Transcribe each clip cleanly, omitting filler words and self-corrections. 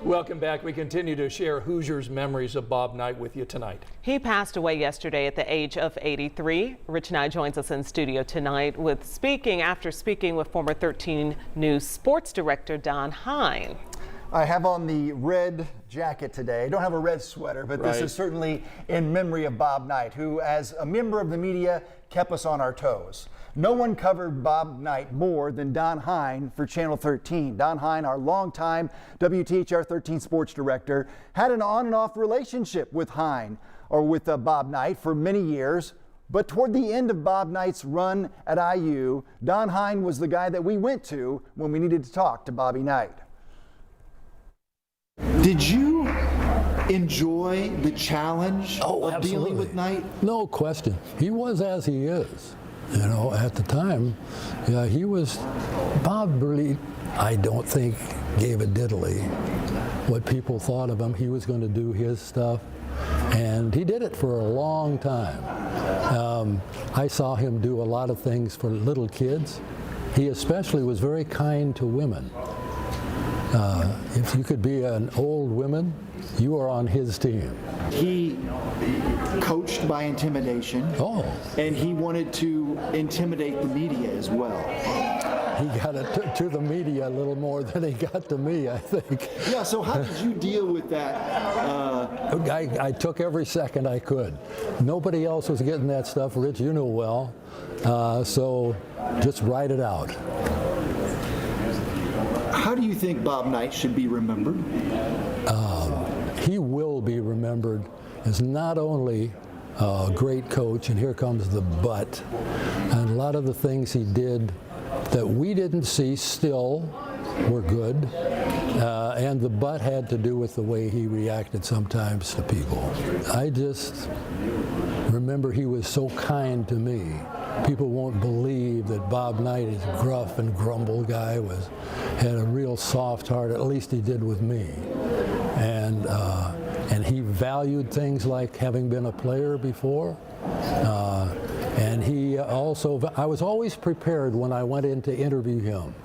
Welcome back. We continue to share Hoosiers memories of Bob Knight with you tonight. He passed away yesterday at the age of 83. Rich Nye joins us in studio tonight after speaking with former 13 News sports director Don Hein. I have on the red jacket today. I don't have a red sweater, but This is certainly in memory of Bob Knight, who as a member of the media kept us on our toes. No one covered Bob Knight more than Don Hein for Channel 13. Don Hein, our longtime WTHR 13 sports director, had an on and off relationship with Bob Knight for many years. But toward the end of Bob Knight's run at IU, Don Hein was the guy that we went to when we needed to talk to Bobby Knight. Did you enjoy the challenge of dealing with Knight? No question. He was as he is. You know, at the time, Bob really, I don't think, gave a diddly what people thought of him. He was going to do his stuff, and he did it for a long time. I saw him do a lot of things for little kids. He especially was very kind to women. If you could be an old woman, you are on his team. He coached by intimidation, and he wanted to intimidate the media as well. He got it to the media a little more than he got to me, I think. Yeah, so how did you deal with that? I took every second I could. Nobody else was getting that stuff, Rich, you know well. So just write it out. How do you think Bob Knight should be remembered? He will be remembered as not only a great coach, and here comes the but, and a lot of the things he did that we didn't see still were good, and the but had to do with the way he reacted sometimes to people. I just remember he was so kind to me. People won't believe that Bob Knight, his gruff and grumble guy, had a real soft heart. At least he did with me, and he valued things like having been a player before. And he also, I was always prepared when I went in to interview him.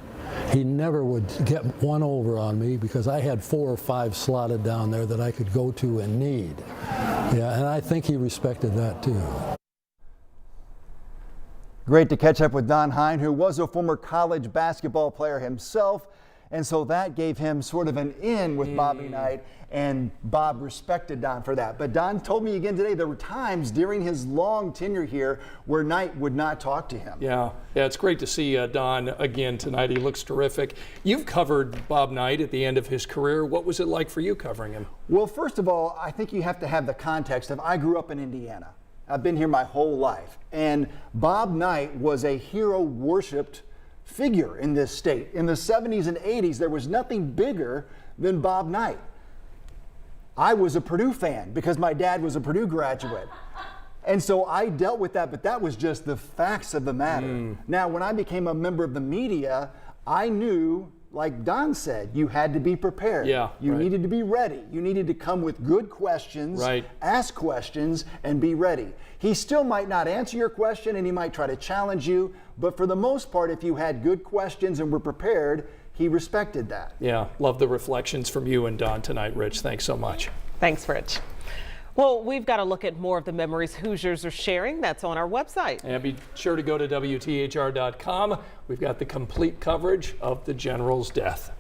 He never would get one over on me because I had 4 or 5 slotted down there that I could go to and need. Yeah, and I think he respected that too. Great to catch up with Don Hein, who was a former college basketball player himself, and so that gave him sort of an in with Bobby Knight, and Bob respected Don for that. But Don told me again today there were times during his long tenure here where Knight would not talk to him. Yeah, it's great to see Don again tonight. He looks terrific. You've covered Bob Knight at the end of his career. What was it like for you covering him? Well, first of all, I think you have to have the context of I grew up in Indiana. I've been here my whole life, and Bob Knight was a hero-worshipped figure in this state. In the 70s and 80s, there was nothing bigger than Bob Knight. I was a Purdue fan because my dad was a Purdue graduate. And so I dealt with that, but that was just the facts of the matter. Now, when I became a member of the media, I knew, like Don said, you had to be prepared. You needed to be ready. You needed to come with good questions, ask questions, and be ready. He still might not answer your question, and he might try to challenge you, but for the most part, if you had good questions and were prepared, he respected that. Yeah, love the reflections from you and Don tonight, Rich. Thanks so much. Thanks, Rich. Well, we've got to look at more of the memories Hoosiers are sharing. That's on our website. And be sure to go to WTHR.com. We've got the complete coverage of the General's death.